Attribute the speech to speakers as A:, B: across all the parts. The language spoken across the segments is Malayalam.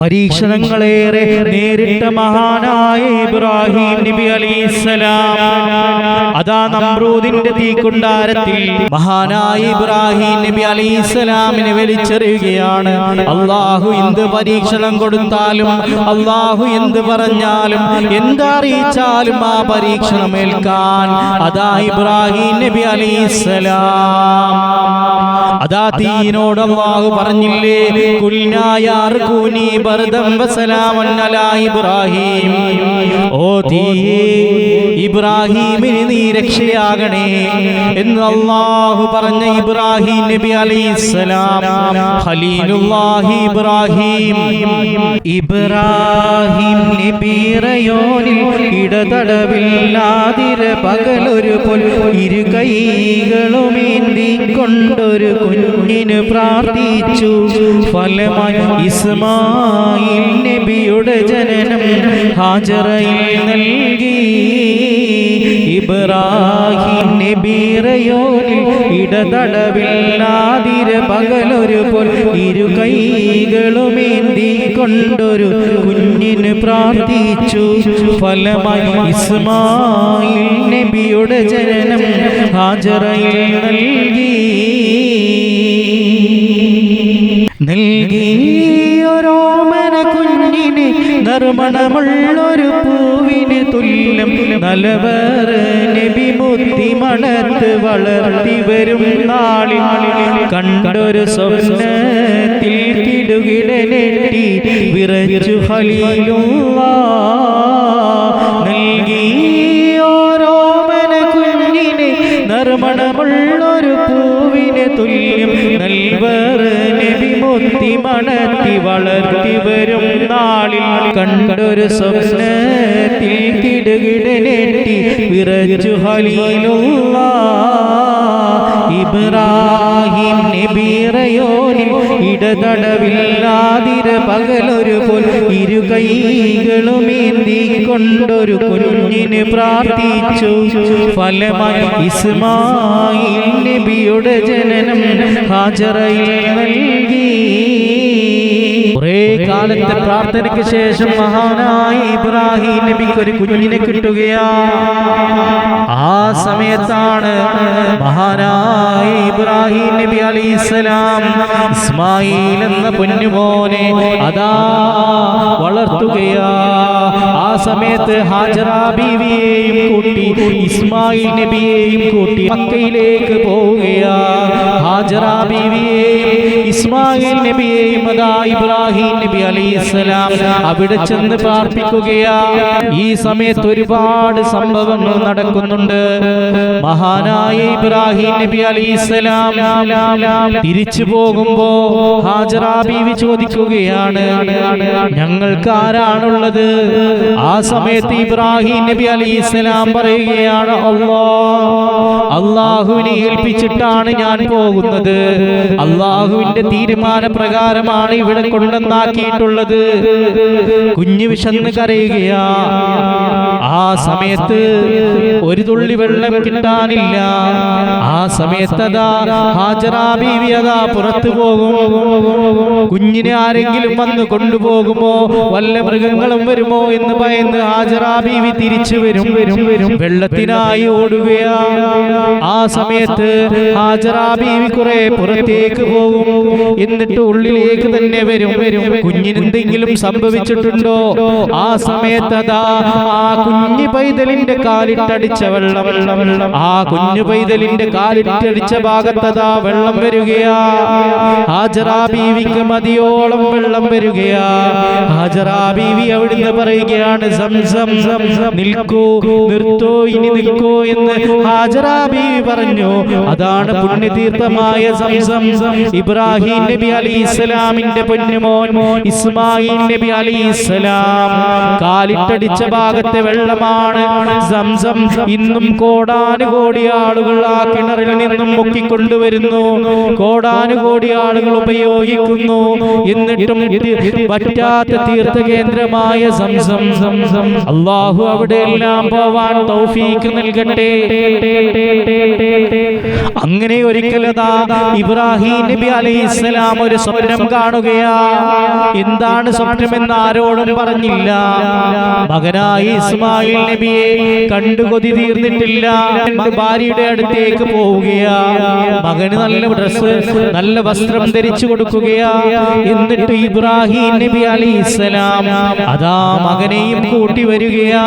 A: പരീക്ഷണങ്ങളേറെ നേരിട്ട മഹാനായ ഇബ്രാഹിം നബി അലൈഹിസ്സലാം അതാ നമ്രൂദിന്റെ തീക്കുണ്ടാരത്തിൽ മഹാനായ ഇബ്രാഹിം നബി അലൈഹിസ്സലാമിനെ വലിച്ചെറിയുകയാണ്. അല്ലാഹു എന്ത് പരീക്ഷണം കൊടുത്താലും, അല്ലാഹു എന്ത് പറഞ്ഞാലും, എന്തറിയിച്ചാലും ആ പരീക്ഷണം ഏൽക്കാൻ അതാ ഇബ്രാഹിം നബി അലൈഹിസ്സലാം അതാ തീയിനോട് അല്ലാഹു പറഞ്ഞില്ലേ, കുൽനായാർകൂനി ബർദം വസലാമൻ അലാ ഇബ്രാഹിം, ഓ തീയേ ഇബ്രാഹിമിന് നീ രക്ഷയാകണേ എന്ന് അല്ലാഹു പറഞ്ഞ ഇബ്രാഹിം നബി അലൈഹിസ്സലാം ഖലീലുല്ലാഹി ഇബ്രാഹിം നബിറയോനിൽ ഇടതടവില്ലാതിര പകലൊരു പൊൽ ഇരു കൈകളുമേന്തി കൊണ്ടൊരു കുഞ്ഞിന് പ്രാർത്ഥിച്ചു. ഫലമായി ഇസ്മായിൽ നബിയുടെ ജനനം ഹാജറയിൽ നൽകി. ഇബ്രാഹിം നബിറയോനിൽ ഇടതടവില്ലാതിര പകലൊരു പൊൽ ഇരു കൈകളുമേന്തി കൊണ്ടൊരു കുഞ്ഞിന് പ്രാർത്ഥിച്ചു. ഫലമായി ഇസ്മായിൽ നബിയുടെ ജനനം ഹാജറയിൽ നൽകി ഓരോമന കുഞ്ഞിന് നറുമണമുള്ളൊരു പൂവിന് തുല്യം നലവർ നബി മുത്തി മണത്ത് വളർത്തി വരും നാളിൽ കണ്ടൊരു സ്വപ്നത്തിൽ കിടുകിടനെട്ടി വിറച്ചു ഖലീലുള്ളാഹ് നൽകി ഓരോമന കുഞ്ഞിന് നറുമണമുള്ളൊരു പൂവിന് തുല്യം നൽവർ നബി മുത്തി മണത്തി വളർത്തി വരും നാളിൽ കണ്ടൊരു സ്വപ്നത്തിൽ കിടുകിടനെട്ടി വിറച്ചു ഖലീലുള്ളാഹ് ഇബ്രാഹിം നബിറയോനിൽ ഇടതടവില്ലാതിര പകലൊരു പൊൽ ഇരു കൈകളുമേന്തി കൊണ്ടൊരു കുഞ്ഞിന് പ്രാർത്ഥിച്ചു. ഫലമായി ഇസ്മായിൽ നബിയുടെ ജനനം ഹാജറയിൽ നൽകി. കുറേ കാലത്തെ പ്രാർത്ഥനയ്ക്ക് ശേഷം മഹാനായ ഇബ്രാഹിം നബിക്ക് ഒരു കുഞ്ഞിനെ കിട്ടുകയാണ്. ആ സമയത്താണ് മഹാനായ ഇബ്രാഹിം നബി അലൈഹിസ്സലാം ഇസ്മായിൽ എന്ന പൊന്നുമോനെ അതാ വളർത്തുകയാ. ആ സമയത്ത് ഹാജറ ബീവിയെയും കൂട്ടി ഇസ്മായിൽ നബിയെയും കൂട്ടി മക്കയിലേക്ക് പോവുകയാ. ഹാജറ ബീവിയെയും ഇസ്മായിൽ നബിയെയും അതാ ഇബ്രാഹിം നബി അലൈഹിസ്സലാം അവിടെ ചെന്ന് പ്രാർത്ഥിക്കുകയാ. ഈ സമയത്ത് ഒരുപാട് സംഭവങ്ങൾ നടക്കുന്നുണ്ട്. മഹാനായ ഇബ്രാഹിം നബി അലൈഹിസ്സലാം തിരിച്ചു പോകുമ്പോ ഹാജറ ബീവി ചോദിക്കുകയാണ്, ഞങ്ങൾക്ക് ആരാണുള്ളത്? ആ സമയത്ത് ഇബ്രാഹിം നബി അലൈഹിസ്സലാം പറയുകയാണ്, അല്ലാഹുവിനെ ഏൽപ്പിച്ചിട്ടാണ് ഞാൻ പോകുന്നത്. അല്ലാഹുവിന്റെ തീരുമാനപ്രകാരമാണ് ഇവിടെ കൊണ്ടുവന്നാക്കിയിട്ടുള്ളത്. കുഞ്ഞു വിശന്ന് കരയുകയാ. ആ സമയത്ത് ഒരു തുള്ളി വെള്ളം കിട്ടാനില്ല. ആ സമയത്ത് അതാ ഹാജറ ബീവി അതാ പുറത്തു പോകും. കുഞ്ഞിനെ ആരെങ്കിലും വന്ന് കൊണ്ടുപോകുമോ, വല്ല മൃഗങ്ങളും വരുമോ എന്ന് ഭയന്ന് ഹാജറ ബീവി തിരിച്ചു വരും. വെള്ളത്തിനായി ഓടുകയാ. ആ സമയത്ത് ഹാജറ ബീവി കുറെ പുറത്തേക്ക് പോകും. എന്നിട്ട് ഉള്ളിലേക്ക് തന്നെ വരും. കുഞ്ഞിനെന്തെങ്കിലും സംഭവിച്ചിട്ടുണ്ടോ? ആ സമയത്ത് അതാ ആ കുഞ്ഞു പൈതലിന്റെ കാലിട്ടടിച്ച വെള്ളം, ആ കുഞ്ഞു പൈതലിന്റെ കാലിട്ടടിച്ച ഭാഗത്തതാ വെള്ളം വരികയാ. ഹാജറ ബീവിക്ക് മതിയോളം വെള്ളം വരികയാ. ഹാജറ ബീവി അവിടുന്ന് പറയുകയാണ്, സംസം നിൽക്കൂ, നിർത്തോ, ഇനി നിൽക്കൂ എന്ന് ഹാജറ ബീവി പറഞ്ഞു. അതാണ് പുണ്യതീർത്ഥമായ സംസം. ഇബ്രാഹിം നബി അലൈഹിസ്സലാമിന്റെ പൊന്നുമോൻ ഇസ്മായിൽ നബി അലൈഹിസ്സലാം കാലിട്ടടിച്ച ഭാഗത്തെ വെള്ളമാണ് സംസം. ഇന്നും കോടാനുകോടി ആളുകൾ ആ കിണറിൽ നിന്നും മുക്കിക്കൊണ്ടുവരുന്നു. കോടാനുകോടി ആളുകൾ ഉപയോഗിക്കുന്നു. എന്നിട്ടും പറ്റാത്ത തീർത്ഥകേന്ദ്രമായ സംസം. അല്ലാഹു അവിടെ എല്ലാം പോവാൻ തൗഫീഖ് നൽകട്ടെ. അങ്ങനെ ഒരിക്കലതാ ഇബ്രാഹിം നബി അലൈഹിസ്സലാം അലൈഹിസ്സലാം ഒരു സ്വപ്നം കാണുകയാ. എന്താണ് സ്വപ്നമെന്ന് ആരോടും പറഞ്ഞില്ല. മകനായ ഇസ്മായിൽ നബിയെ കണ്ടു കൊതി തീർന്നിട്ടില്ല. ഭാര്യയുടെ അടുത്തേക്ക് പോവുകയാ. മകന് നല്ല ഡ്രസ്സ്, നല്ല വസ്ത്രം ധരിച്ചു കൊടുക്കുകയാ. എന്നിട്ട് ഇബ്രാഹിം നബി അലൈഹിസ്സലാം അതാ മകനെയും കൂട്ടി വരികയാ.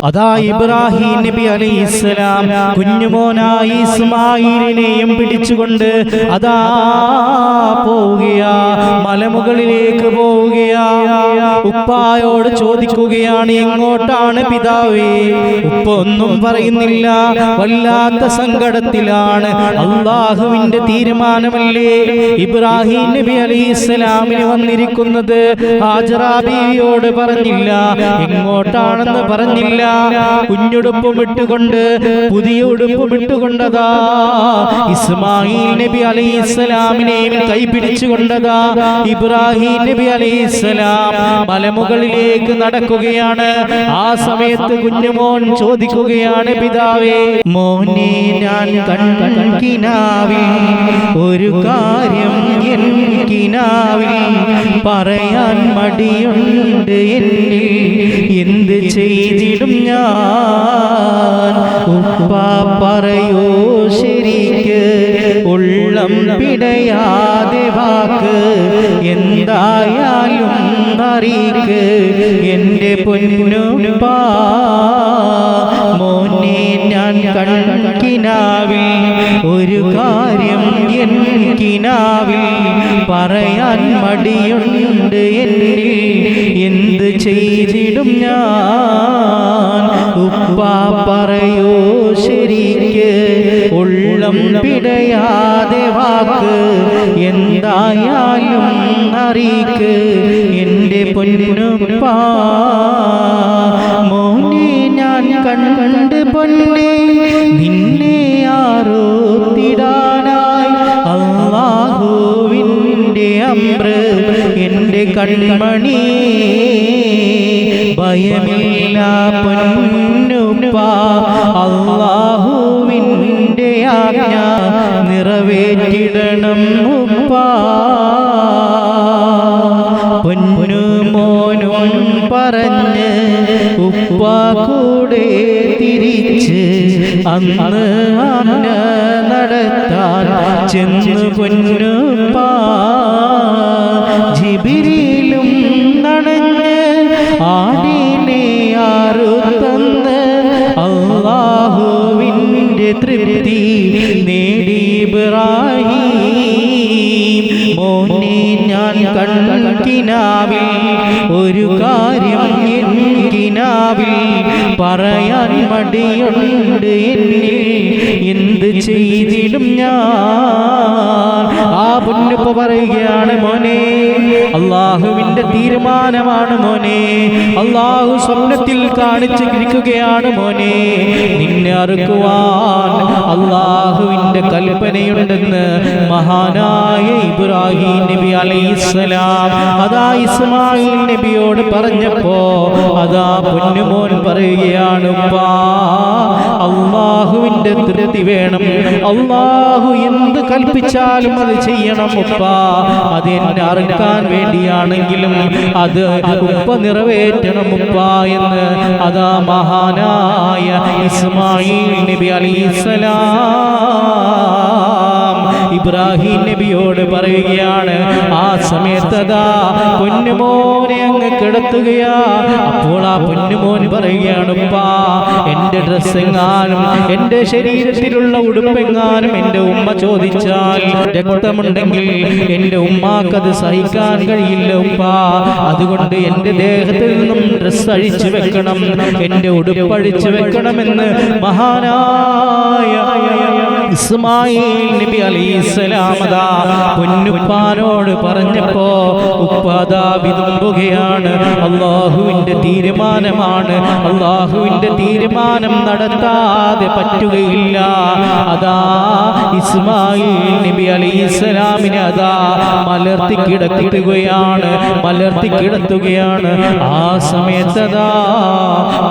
A: അതാ ഇബ്രാഹിം നബി അലൈഹിസ്സലാം കുഞ്ഞുമോനായ ഇസ്മായിലിനെയും പിടിച്ചുകൊണ്ട് അതാ പോവുകയാ. മലമുകളിലേക്ക് പോവുകയാ. ഉപ്പായോട് ചോദിക്കുകയാണ്, എങ്ങോട്ടാണ് പിതാവേ? ഉപ്പ ഒന്നും പറയുന്നില്ല. വല്ലാത്ത സങ്കടത്തിലാണ്. അള്ളാഹുവിന്റെ തീരുമാനമല്ലേ ഇബ്രാഹിം നബി അലൈഹിസ്സലാമിന് വന്നിരിക്കുന്നത്. ഹാജറ ബീവിയോട് പറഞ്ഞില്ല, എങ്ങോട്ടാണെന്ന് പറഞ്ഞില്ല. കുഞ്ഞുടുപ്പും ഇട്ടുകൊണ്ട്, പുതിയ ഉടുപ്പും ഇട്ടുകൊണ്ടതാ ഇസ്മായിൽ നബി അലൈഹിസ്സലാമിനെയും കൈപിടിച്ചുകൊണ്ടതാ ഇബ്രാഹിം നബി അലൈഹിസ്സലാം മലമുകളിലേക്ക് നടക്കുകയാണ്. ആ സമയത്ത് കുഞ്ഞുമോൻ ചോദിക്കുകയാണ്, പിതാവേ, മോനെ, ഞാൻ കൺകിനാവിൽ ഒരു കാര്യം എൻ കിനാവിൽ പറയാൻ മടിയുണ്ട് എന്നിൽ, എന്ത് ചെയ്തിടും ഞാൻ? ഉപ്പ പറയൂ ശരിക്ക്, ഉള്ളം പിടയാതെ വാക്ക്, എന്തായാലും അറിയിക്ക് എന്റെ പൊന്നുപ്പാ. മോനെ, ഞാൻ കൺകിനാവിൽ ഒരു കാര്യം എൻ കിനാവിൽ പറയാൻ മടിയുണ്ട് എന്നിൽ, എന്ത് ചെയ്തിടും ഞാൻ? ഉപ്പ പറയൂ ശരിക്ക്, ഉള്ളം പിടയാതെ വാക്ക്, എന്തായാലും അറിയിക്ക് എന്റെ പൊന്നുപ്പാ. മോനെ, ഞാൻ കണ്ട് പൊന്നെ നിന്നെ ആരോത്തിടാനായി അല്ലാഹുവിന്റെ അംറ് എന്റെ കൺമണി. ഭയമില്ല പൊന്നുപ്പ, അല്ലാഹുവിന്റെ ആജ്ഞ നിറവേറ്റിടണം ഉപ്പ. പൊന്നുമോനും പറഞ്ഞ് ഉപ്പ കൂടെ തിരിച്ച് അന്ന് ആന നടത്താൻ ചെന്ന് പൊന്നുപ്പ. ജിബ്രീലും നനഞ്ഞ് ആടിനെ അറുത്തന്ന് അല്ലാഹുവിന്റെ തൃപ്തി നേടി ഇബ്രാഹിം. മോനെ, ഞാൻ കൺകിനാവിൽ ഒരു കാര്യം എൻ കിനാവിൽ പറയാൻ മടിയുണ്ട് എന്നിൽ, എന്ത് ചെയ്തിടും ഞാൻ? ആ പൊന്നുപ്പ പറയുകയാണ്, മോനെ, അള്ളാഹുവിന്റെ തീരുമാനമാണ് മോനെ. അള്ളാഹു സ്വപ്നത്തിൽ കാണിച്ചു ഇരിക്കുകയാണ് മോനെ. നിന്നെ അറുക്കുവാൻ അള്ളാഹുവിന്റെ കൽപ്പനയുണ്ടെന്ന് മഹാനായ ഇബ്രാഹിം നബി അലൈഹിസ്സലാം അതാ ഇസ്മായിൽ നബിയോട് പറഞ്ഞപ്പോ അതാ പൊന്നുമോൻ പറയുകയാണ്, ഉപ്പാ, അള്ളാഹുവിന്റെ തൃപ്തി വേണം. അള്ളാഹു എന്ത് കൽപ്പിച്ചാലും അത് ചെയ്യണം ഉപ്പാ. അത് എന്നെ അറുക്കാൻ വേണ്ടിയാണെങ്കിലും അത് ഉപ്പ നിറവേറ്റണം ഉപ്പാ എന്ന് അതാ മഹാനായ ഇസ്മായിൽ നബി അലൈഹിസ്സലാം ഇബ്രാഹിം നബിയോട് പറയുകയാണ്. ആ സമയത്തതാ പൊന്നുമോനെ അങ്ങ് കിടത്തുകയാ. അപ്പോൾ ആ പൊന്നുമോൻ പറയുകയാണ്, ഉപ്പാ, എന്റെ ഡ്രസ് എങ്ങാനും എന്റെ ശരീരത്തിലുള്ള ഉടുപ്പെങ്ങാനും എന്റെ ഉമ്മ ചോദിച്ചാൽ രക്തമുണ്ടെങ്കിൽ എന്റെ ഉമ്മാക്കത് സഹിക്കാൻ കഴിയില്ല ഉപ്പാ. അതുകൊണ്ട് എന്റെ ദേഹത്തിൽ നിന്നും ഡ്രസ് അഴിച്ചു വെക്കണം, എന്റെ ഉടുപ്പ് അഴിച്ചു വെക്കണമെന്ന് മഹാനായ ഇസ്മായിൽ നബി അലൈഹിസ്സലാം അതാ പൊന്നുപ്പാനോട് പറഞ്ഞപ്പോ ഉപ്പാദാ വിതുമ്പുകയാണ്. അള്ളാഹുവിന്റെ തീരുമാനമാണ്, അള്ളാഹുവിന്റെ തീരുമാനം നടത്താതെ പറ്റുകയില്ല. അതാ ഇസ്മായിൽ നബി അലൈഹിസ്സലാമിനെ അതാ മലർത്തി കിടത്തുകയാണ്. ആ സമയത്തതാ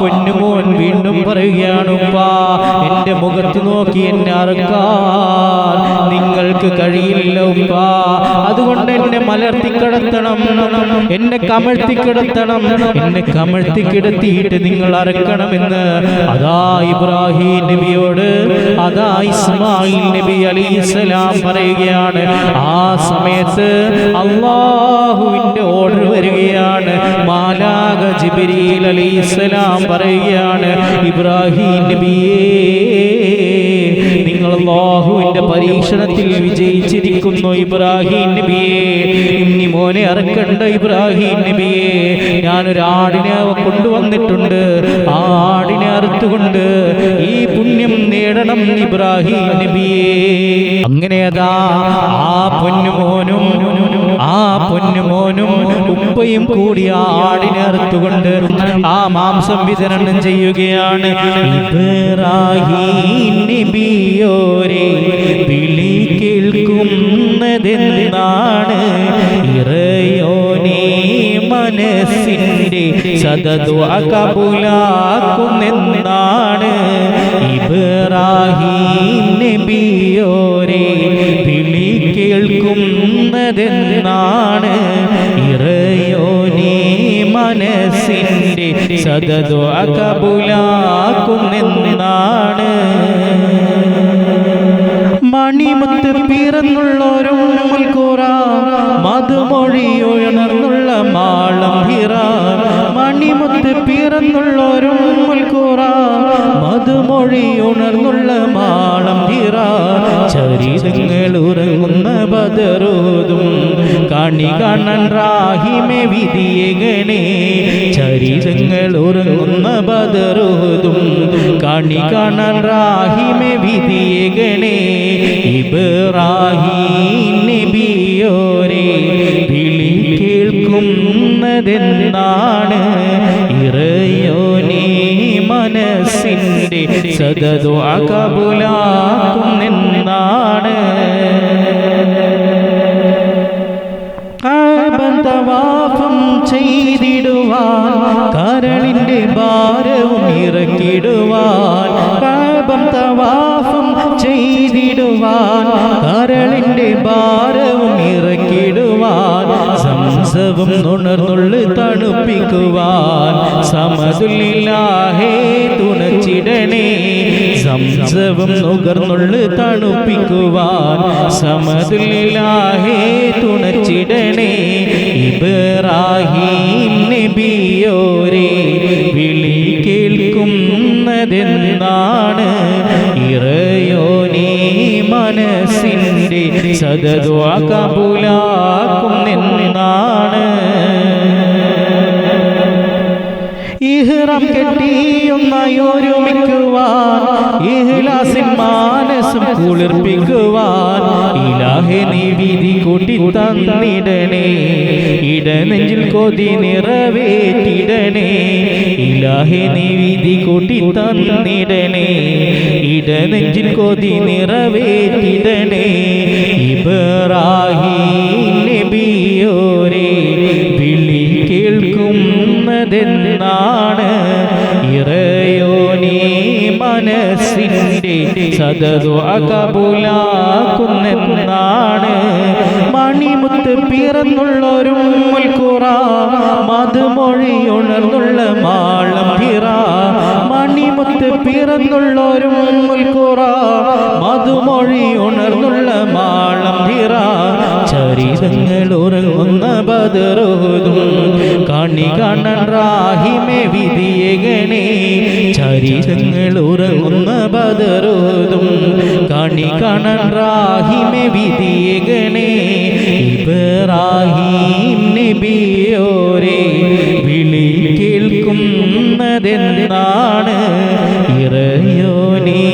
A: പൊന്നുമോൻ വീണ്ടും പറയുകയാണ്, ഉപ്പാ, എന്റെ മുഖത്ത് നോക്കി എന്നെ നിങ്ങൾക്ക് കഴിയില്ല ഉപ്പ. അതുകൊണ്ട് എന്നെ മലർത്തിക്കിടത്തണം, എന്നെ കമഴ്ത്തിക്കിടത്തണം, എന്നെ കമഴ്ത്തിക്കിടത്തിയിട്ട് നിങ്ങൾ അറക്കണമെന്ന് അതാ ഇബ്രാഹിം നബിയോട് അതാ ഇസ്മായിൽ നബി അലൈഹിസ്സലാം പറയുകയാണ്. ആ സമയത്ത് അല്ലാഹുവിന്റെ ഓർഡർ വരികയാണ്. മാലാക ജിബ്രീൽ അലൈഹിസ്സലാം പറയുകയാണ്, ഇബ്രാഹിം നബിയേ, നിങ്ങൾ അല്ലാഹുവിന്റെ പരീക്ഷണത്തിൽ വിജയിച്ചിരിക്കുന്നു ഇബ്രാഹിം നബിയേ. ഇനി മോനെ അറക്കണ്ട ഇബ്രാഹിം നബിയേ, ഞാനൊരു ആടിനെ കൊണ്ടുവന്നിട്ടുണ്ട്. ആ ആടിനെ അറുത്തുകൊണ്ട് ഈ പുണ്യം നേടണം ഇബ്രാഹിം നബിയേ. അങ്ങനെ അതാ ആ പൊന്നുമോനും ഉപ്പയും കൂടി ആ ആടിനെ അറുത്തുകൊണ്ട് ആ മാംസം വിതരണം ചെയ്യുകയാണ്. ഇബ്രാഹിം നബിയോരെ വിളി കേൾക്കുന്നതെന്നാണ്, ഇറയോനെ മനസ്സിന്റെ സദദുആ കബൂലാക്കുന്നെന്നാണ്. ഇബ്രാഹിം നബിയോരെ വിളി കേൾക്കുന്നതെന്നാണ്, ഇറയോനെ മനസ്സിന്റെ സദദുആ കബൂലാക്കുന്നെന്നാണ്. മണിമുത്ത് പിറന്നുള്ളോരും മധുമൊഴി ഉയർന്നുള്ള മാളം ഹിറ. മണിമുത്ത് പിറന്നുള്ളോരും മധുമൊഴി ഉണർന്നുള്ള മാളം ഹിറ. ചരിതങ്ങൾ ഉറങ്ങുന്ന ബദറോതും കണി കാണാൻ റാഹിമെ വിധിയകണേ. ചരിതങ്ങൾ ഉറങ്ങുന്ന ബദറോതും കണി കാണാൻ റാഹിമെ വിധിയകണേ. ഇബ്രാഹിം നബിയോരെ വിളി കേൾക്കുന്നതെന്നാണ്, ഇറയോനെ മനസ്സിന്റെ സദദുആ കബൂലാക്കുന്നെന്നാണ്. തവാഫും ചെയ്തിടുവാൻ കരളിന്റെ ഭാരവും ഇറക്കിടുവാൻ. തവാഫും ചെയ്തിടുവാൻ കരളിന്റെ ഭാരവും ഇറക്കിടുവാൻ. സംസവും നുണർന്നുള്ളു തണുപ്പിക്കുവാൻ സമതുലില്ലാഹേ തുണച്ചിടണേ. സംസവും നുകർന്നുള്ളു തണുപ്പിക്കുവാൻ സമതുലില്ലാഹേ തുണച്ചിടണേ. ഇബ്രാഹിം നബിയോരെ വിളി കേൾക്കുന്നതെന്നാണ്, ഇറയോനെ മനസ്സിന്റെ സദദുആ കബൂലാക്കുന്നെന്നാണ്. ഇഹ്റാം കെട്ടിയൊന്നായി ഒരുമിക്കുവാൻ, ഇഖ്ലാസിൻ മാനസം കുളിർപ്പിക്കുവാൻ ഇലാഹെ നീ വിധി കൂട്ടി തന്നിടണേ. ഇടനെഞ്ചിൽ കൊതി നിറവേറ്റിടണേ. ഇലാഹെ നീ വിധി കൂട്ടി തന്നിടണേ. ഇടനെഞ്ചിൽ കൊതി നിറവേറ്റിടണേ. ഇബ്രാഹിം നബിയോരെ വിളി കേൾക്കുന്നതെന്നാണ്, ഇറയോനെ മനസ്സിന്റെ സദദുആ കബൂലാക്കുന്നെന്നാണ്. മണിമുത്ത് പിറന്നുള്ളൊരു മുൽക്കുറ മധുമൊഴി ഉണർന്നുള്ള മാളം ഹിറ. മണിമുത്ത് പിറന്നുള്ളൊരു മുൽക്കുറ മധുമൊഴി ഉണർന്നുള്ള മാളം ഹിറ. ചരിതങ്ങൾ ഉറങ്ങുന്ന ബദറോതും കണി കാണാൻ റാഹിമെ വിധിയകണേ. ചരിതങ്ങൾ ഉറങ്ങുന്ന ബദറോതും കണി കാണാൻ റാഹിമെ വിധിയകണേ. ഇബ്രാഹിം നബിയോരെ വിളി കേൾക്കുന്നതെന്നാണ്, ഇറയോനെ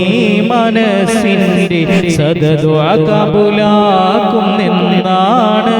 A: മനസ്സിന്റെ സദദുആ കബൂലാക്കുന്നെന്നാണ്.